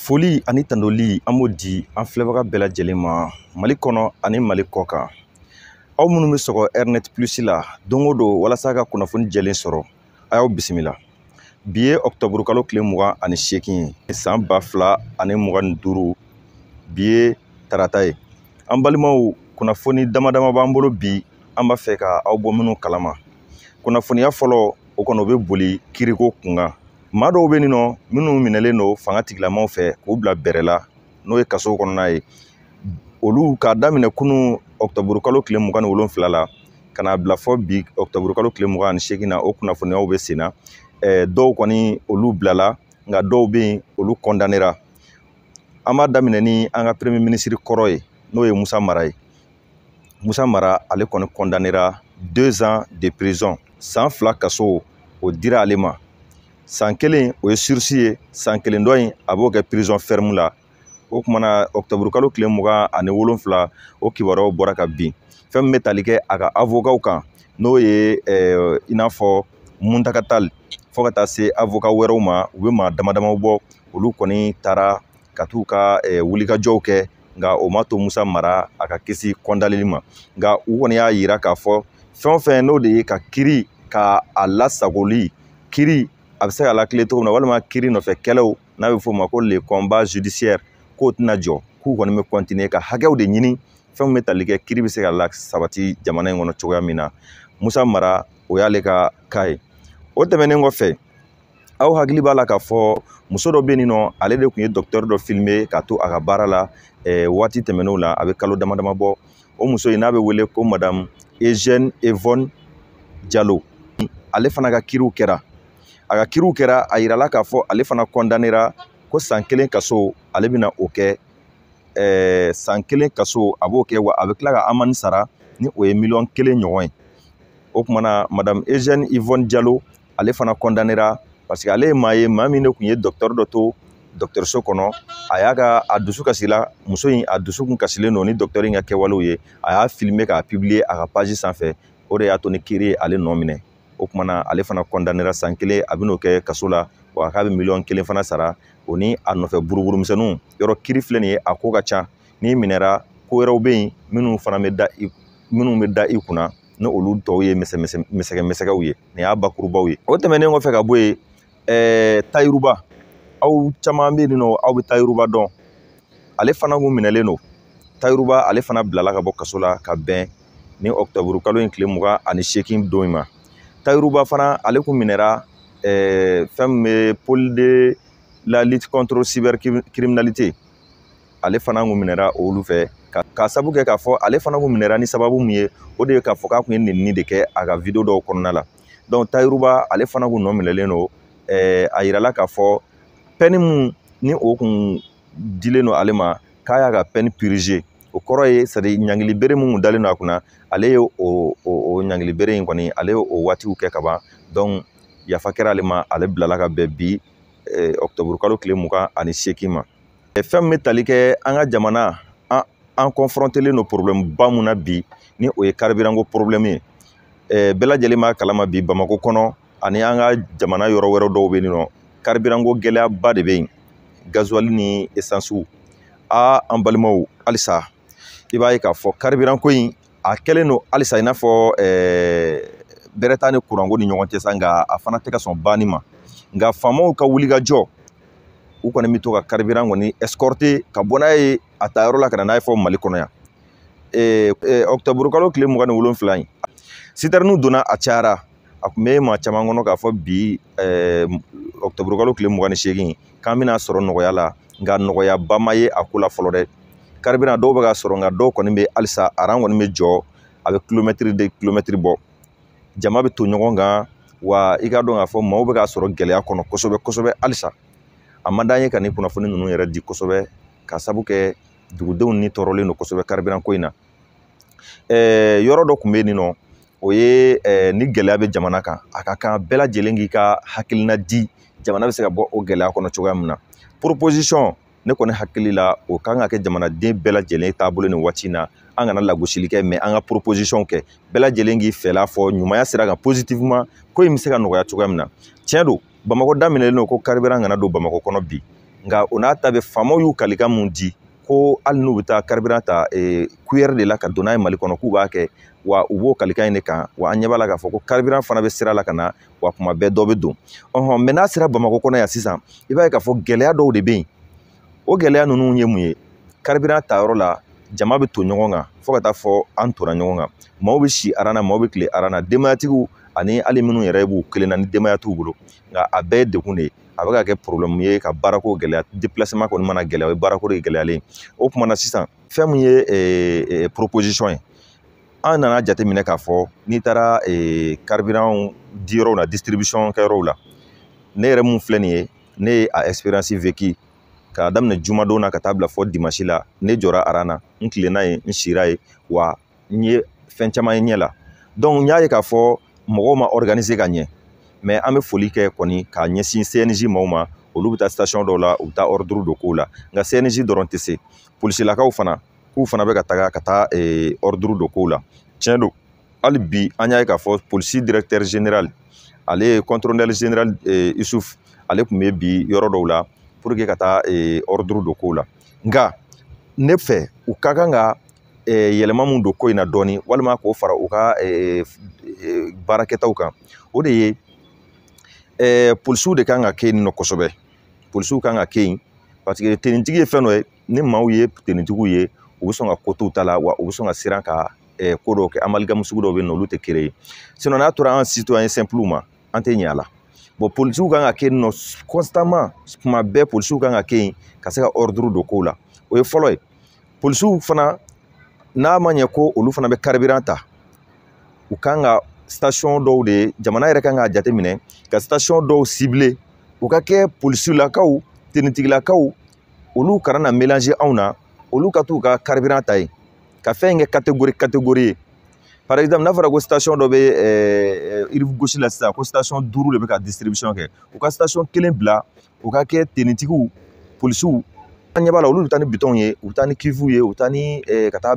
Foli ani tandoli an b'o di an filɛbaga bɛɛ lajɛlen ma Mali kɔnɔ ani Mali kɔ kan. Aw minnu bɛ sɔgɔ Airnet Plus la don o don walasa ka kunnafoni jɛlen sɔrɔ a y'aw bisimila. Bi ye octobre kalo tile 28 ye san 2025 bi ye tarata ye. An balimaw kunnafoni damadama b'an bolo bi an b'a fɛ ka aw bɔ minnu kalama. Kunnafoniya fɔlɔ o kɔnɔ o bɛ boli kiriko kunkan. Maa dɔw bɛ nin nɔ minnu minɛlen don fanga tigilamaaw fɛ k'u bila bɛrɛ la n'o ye kaso kɔnɔna ye. Olu k'a daminɛ kunun octobre kalo tile 27 la ka n'a bila fɔ bi octobre kalo tile 28 na o kunnafoniyaw bɛ sen na. Dɔw kɔni olu bilala nka dɔw bɛ yen olu condamnera. An b'a daminɛ ni an ka premier ministre kɔrɔ ye n'o ye Musa Mara ye. Musa Mara ale kɔni condamnera 2 ans de prison. San 2 kaso o dira ale ma. San 1 o ye sursis ye, san 1 dɔ in a b'o kɛ prison ferme la. O kumana octobre kalo tile 27 o kibaruyaw bɔra ka bin. Fɛn min bɛ tali kɛ a ka avocat kan n'o ye i n'a fɔ Muntaka Tall fo ka taa se avocat wɛrɛw ma u bɛ maa damadamaw bɔ olu kɔni taara ka t'u ka wulikajɔw kɛ nka o ma to Musa Mara a ka kisi kɔndaleli ma. Nka u kɔni y'a yira k'a fɔ fɛn o fɛn n'o de ye ka kiiri ka a lasagoli kiiri a bɛ se ka lakile cogo min na walima kiiri nɔfɛ kɛlɛw n'a bɛ f'o ma ko le combat judiciaire k'o tɛna jɔ k'u kɔni bɛ continuer ka hakɛw de ɲini fɛn min bɛ tali kɛ kiiri bɛ se ka lasabati jamana in kɔnɔ cogoya min na. Musa Mara o y'ale ka cas ye. O tɛmɛnen kɔfɛ aw hakili b'a la k'a fɔ muso dɔ bɛ yen nɔ ale de tun ye docteur dɔ filmer ka to a ka baara la waati tɛmɛnenw la a bɛ kalo damadama bɔ. O muso in n'a bɛ wele ko madame Eugène Yvonne Diallo. Ale fana ka kiiriw kɛra. A ka kiiriw kɛra a yirala k'a fɔ ale fana condamnera ko san 1 kaso ale bɛna o kɛ san 1 kaso a b'o kɛ wa a bɛ tila ka amende sara ni o ye $1 ɲɔgɔn ye. O kumana madame Eugène Yvonne Diallo ale fana condamnera parce que ale ye maa ye maa min de tun ye docteur dɔ to docteurso kɔnɔ a y'a ka a dusu kasila muso in a dusu kun kasilen don ni docteur in ka kɛwalew ye a y'a filmer k'a publier a ka page sanfɛ o de y'a to ni kiiri ye ale nɔ minɛ. O kumana ale fana condamnera san 1 a bɛn'o kɛ kaso la wa k'a bɛ $1 fana sara o ni a nɔfɛ buruburumisɛnninw yɔrɔ kiiri filɛ nin ye a ko ka ca n'i minɛra ko wɛrɛw bɛ yen minnu bɛ da i kunna ni olu tɔw ye misɛgɛw ye nin y'a bakurubaw ye. O tɛmɛnen kɔfɛ ka bɔ yen Tayiruba aw caman bɛ yen nɔ aw bɛ Tayiruba dɔn ale fana kun minɛlen don. Tayiruba ale fana bilala ka bɔ kaso la ka bɛn ni octobre kalo in tile 28 don in ma. Tayiruba fana ale kun minɛra fɛn min bɛ pôle de la lutte contre cybercriminalité ale fana kun minɛra olu fɛ ka sabu kɛ k'a fɔ ale fana kun minɛra ni sababu min ye o de ye k'a fɔ k'a kun ye nenini de kɛ a ka video dɔw kɔnɔna la. Donc Tayiruba ale fana kun nɔ minɛlen don a yirala k'a fɔ peine mun ni o kun dilen don ale ma k'a y'a ka peine purger o kɔrɔ ye c'est à dire ɲangili bere mun dalen don a kunna ale ye o ɲangili bere in kɔni ale ye o waatiw kɛ ka ban. Donc yafa kɛra ale ma ale bilala ka bɛn bi octobre kalo tile 28 ma. Fɛn min bɛ tali kɛ an ka jamana an confrontelen don problème ba mun na bi ni o ye carburant ko problème ye. Bɛɛ lajɛlen b'a kalama bi Bamakɔ kɔnɔ ani an ka jamana yɔrɔ wɛrɛ dɔw bɛ yen nɔ carburant ko gɛlɛyaba de bɛ yen gasoil ni essence an balimaw halisa i b'a ye k'a fɔ carburant ko in a kɛlen don halisa i n'a fɔ bɛrɛ t'a ni courant ko ni ɲɔgɔn cɛ sa nka a fana tɛ ka sɔn banni ma. Nka faamaw ka wulikajɔ u kɔni bɛ to ka carburant kɔni escorter ka bɔ n'a ye a taa yɔrɔ la ka na n'a ye fɔ Mali kɔnɔ yan. Octobre kalo tile 27 in citerne donna a cayara a tun bɛ maa caman kɔnɔ k'a fɔ bi octobre kalo tile 28 k'an bɛna sɔrɔ nɔgɔya la nka nɔgɔyaba ma ye a ko la fɔlɔ dɛ. Carburant dɔw bɛ ka sɔrɔ nka dɔw kɔni bɛ halisa aran kɔni bɛ jɔ a bɛ kilomɛtiri bɔ jama bɛ to ɲɔgɔn kan wa i ka dɔn k'a fɔ maaw bɛ ka sɔrɔ gɛlɛya kɔnɔ kosɛbɛ halisa. A man d'an ye ka nin kunnafoni ninnu yɛrɛ di kosɛbɛ ka sabu kɛ dugudenw ni tɔɔrɔlen don kosɛbɛ carburant ko in na. Yɔrɔ dɔ tun bɛ yen nɔ o ye ni gɛlɛya bɛ jamana kan a ka kan bɛɛ lajɛlen k'i ka hakilina di jamana bɛ se ka bɔ o gɛlɛya kɔnɔ cogoya min na. Proposition ne kɔni hakili la o kan ka kɛ jamanaden bɛɛ lajɛlen taabolo nin waati in na an kana lagosili kɛ mais an ka proposition kɛ bɛɛ lajɛlen k'i fɛla fɔ ɲumanya sira kan positivement ko in bɛ se ka nɔgɔya cogoya min na. Tiɲɛ don Bamakɔ daminɛlen don ko carburant kana don Bamakɔ kɔnɔ bi nka o n'a ta bɛ faamaw y'u kalikan mun di ko hali n'u bɛ taa carburant ta cuillère de la ka don n'a ye Mali kɔnɔ k'u b'a kɛ wa u b'o kalikan in de kan wa an ɲɛ b'a la k'a fɔ ko carburant fana bɛ sira la ka na wa kuma bɛɛ dɔ bɛ don mɛ n'a sera Bamakɔ kɔnɔ yan sisan i b'a ye k'a fɔ gɛlɛya dɔw de bɛ yen o gɛlɛya ninnu ye mun ye carburant tayɔrɔ la jama bɛ to ɲɔgɔn kan fo ka taa fɔ an tora ɲɔgɔn kan maaw bɛ si aran na maaw bɛ tile aran na denbayatigiw ani hali minnu yɛrɛ b'u kelen na ni denbaya t'u bolo nka a bɛɛ ye degun de ye a bɛ ka kɛ problème ye ka baarako gɛlɛya déplacement kɔni mana gɛlɛya o ye baarako de gɛlɛyalen o tuma na sisan fɛn min ye proposition ye an nana jateminɛ k'a fɔ n'i taara carburant diyɔrɔw la distribution kɛyɔrɔw la ne yɛrɛ mun filɛ nin ye ne ye a expérience vécu k'a daminɛ jumadon na ka taa bila fɔ dimanche la ne jɔra aran na n tilenna yen n sira ye wa n ye fɛn caman ye ɲɛ la donc n y'a ye k'a fɔ mɔgɔw ma organiser ka ɲɛ mais an bɛ foli kɛ kɔni k'a ɲɛsin CNJ maaw ma olu bɛ taa station dɔw la u bɛ taa ordre dɔ k'o la nka CNJ dɔrɔn tɛ se polisilakaw fana k'u fana bɛ ka taa ordre dɔ k'o la tiɲɛ don hali bi an y'a ye k'a fɔ polisi directeur général ale ye contrôleur général Isuf ale tun bɛ bi yɔrɔ dɔw la pour que ka taa ordre dɔ k'o la nka ne fɛ u ka kan ka yɛlɛma mun don ko in na dɔɔni walima k'o fara u ka baarakɛtaw kan o de ye polisiw de kan ka kɛ yen nɔ kosɛbɛ polisiw kan ka kɛ yen parce que tenitigi ye fɛn dɔ ye ni maaw ye tenitigiw ye u bɛ sɔn ka ko t'u ta la wa u bɛ sɔn ka siran ka ko dɔw kɛ amalgame sugu dɔw bɛ yen nɔ olu tɛ kelen ye sinon n'a tora an citoyen simple ma an tɛ ɲɛ a la bon polisiw kan ka kɛ yen nɔ constamment tuma bɛɛ polisiw kan ka kɛ yen ka se ka ordre dɔ k'o la o ye fɔlɔ ye polisiw fana n'a ma ɲɛ ko olu fana bɛ carburant ta u kan ka station dɔw de jamana yɛrɛ kan k'a jateminɛ ka station dɔw ciblé u ka kɛ polisilakaw tenitigilakaw olu kana na mélanger anw na olu ka t'u ka carburant ta yen ka fɛn kɛ catégorie ye par exemple n'a fɔra ko station dɔ bɛ rive gauche la sisan ko station 5 de bɛ ka distribution kɛ u ka station 1 bila u ka kɛ tenitigiw polisiw an ɲɛ b'a la olu bɛ taa ni bitɔnw ye u bɛ taa ni kifuw ye u bɛ taa ni ka taa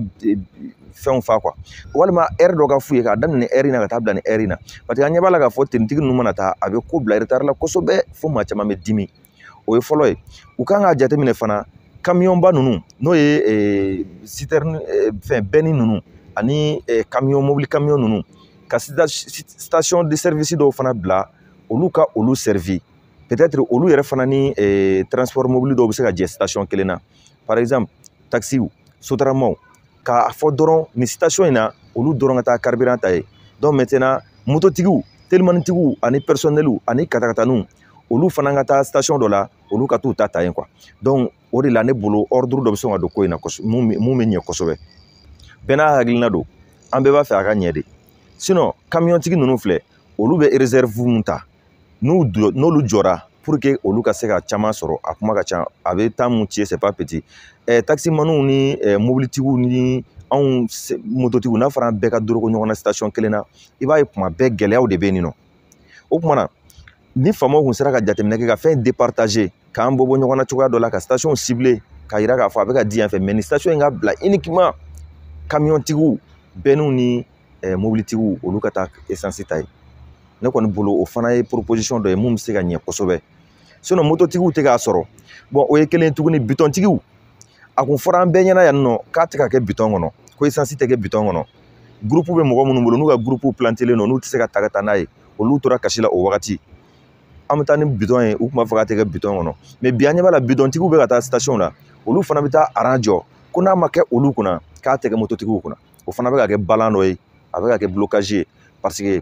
fɛnw fa quoi walima heure dɔ ka f'u ye k'a daminɛ heure in na ka taa bila ni heure in na parce que an ɲɛ b'a la k'a fɔ tenitigi ninnu mana taa a bɛ ko bila retard la kosɛbɛ fo maa caman bɛ dimi o ye fɔlɔ ye u kan k'a jateminɛ fana kamiyɔnba ninnu n'o ye citerne fɛn bɛnni ninnu ani kamiyon mobili kamiyon ninnu ka station de service dɔw fana bila olu ka olu servi peut-être olu yɛrɛ fana ni transport mobile dɔw bɛ se ka jɛ station kelen na par exemple taxiw sotaramaw k'a fɔ dɔrɔn nin station in na olu dɔrɔn ka taa carburant ta ye donc maintenant mototigiw telimannitigiw ani personnels ani katakataninw olu fana ka taa station dɔ la olu ka t'u ta yen quoi donc o de la ne bolo ordre dɔ bɛ sɔn ka don ko in na mun bɛ ɲɛ kosɛbɛ bɛɛ n'a hakilina don an bɛɛ b'a fɛ a ka ɲɛ de sinon kamiyɔntigi ninnu filɛ olu bɛ réserve mun ta n'olu jɔra pour que olu ka se ka caman sɔrɔ a kuma ka ca a bɛ temps mun ci c'est pas petit taximaniw ni mobilitigiw ni anw mototigiw n'a fɔra an bɛɛ ka doroko ɲɔgɔn na station kelen na i b'a ye kuma bɛɛ gɛlɛyaw de bɛ yen nɔ o kuma na ni faamaw kun sera ka jateminɛ kɛ ka fɛn départager k'an bɔ ɲɔgɔn na cogoya dɔ la ka station ciblé k'a yira k'a fɔ a bɛ ka di yan fɛ mais nin station in ka bila uniquement kamiyɔntigiw bɛnniw ni mobilitigiw olu ka taa essence ta ye ne kɔni bolo o fana ye proposition dɔ ye mun bɛ se ka ɲɛ kosɛbɛ sinon mototigiw tɛ k'a sɔrɔ bon o ye kelen tuguni bitɔntigiw a kun fɔra an bɛɛ ɲɛna yan nɔ k'a tɛ ka kɛ bitɔn kɔnɔ ko essence tɛ kɛ bitɔn kɔnɔ groupe bɛ mɔgɔ minnu bolo n'u ka groupe plantélen don n'u tɛ se ka ta ka taa n'a ye olu tora kasi la o wagati an bɛ taa ni bitɔn ye u tun b'a fɔ k'a tɛ kɛ bitɔn kɔnɔ mais bi an ɲɛ b'a la bitɔntigiw bɛ ka taa station la olu fana bɛ taa aran jɔ ko n'a ma kɛ olu kunna k'a tɛ kɛ mototigiw kunna o fana bɛ ka kɛ balan dɔ ye a bɛ ka kɛ blocage ye parce que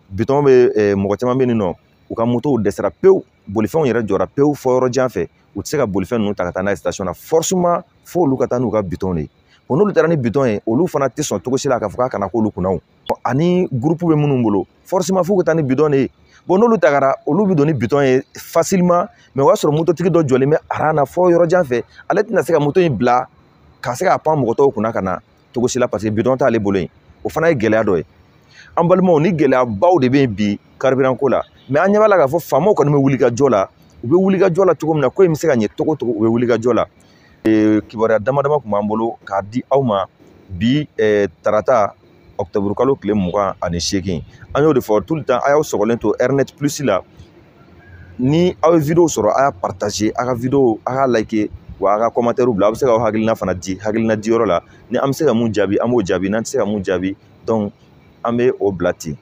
bitɔn bɛ mɔgɔ caman bɛ yen nɔ u ka motow dɛsɛra pewu bolifɛnw yɛrɛ jɔra pewu fɔ yɔrɔ jan fɛ u tɛ se ka bolifɛn ninnu ta ka taa n'a ye station na forcément fo olu ka taa n'u ka bitɔn de ye bon n'olu taara ni bitɔn ye olu fana tɛ sɔn cogo si la k'a fɔ k'a kana k'olu kunna o ani groupe bɛ minnu bolo forcément fo ka taa ni bitɔn de ye bon n'olu tagara olu bɛ don ni bitɔn ye facilement mais o y'a sɔrɔ mototigi dɔ jɔlen bɛ aran na fɔ yɔrɔ jan fɛ ale tɛna se ka moto in bila ka se k'a pan mɔgɔ tɔw kunna ka na cogo si la parce que bitɔn t'ale bolo yen o fana ye gɛlɛya dɔ ye an balimaw ni gɛlɛyabaw de bɛ yen bi carburant ko la mais an ɲɛ b'a la k'a fɔ faamaw kɔni bɛ wuli ka jɔ la u bɛ wuli ka jɔ la cogo min na ko in bɛ se ka ɲɛ cogo o cogo u bɛ wuli ka jɔ la kibaruya dama dama tun b'an bolo k'a di aw ma bi tarata octobre kalo tile 28 an y'o de fɔ tout le temps a y'aw sɔgɔlen to Airnet Plus la ni aw ye video sɔrɔ a y'a partager a ka video a k'a like wa a ka commentaire bila a bɛ se ka hakilina fana di hakilina diyɔrɔ la ni an bɛ se ka mun jaabi an b'o jaabi n'an tɛ se ka mun jaabi donc an bɛ o bila ten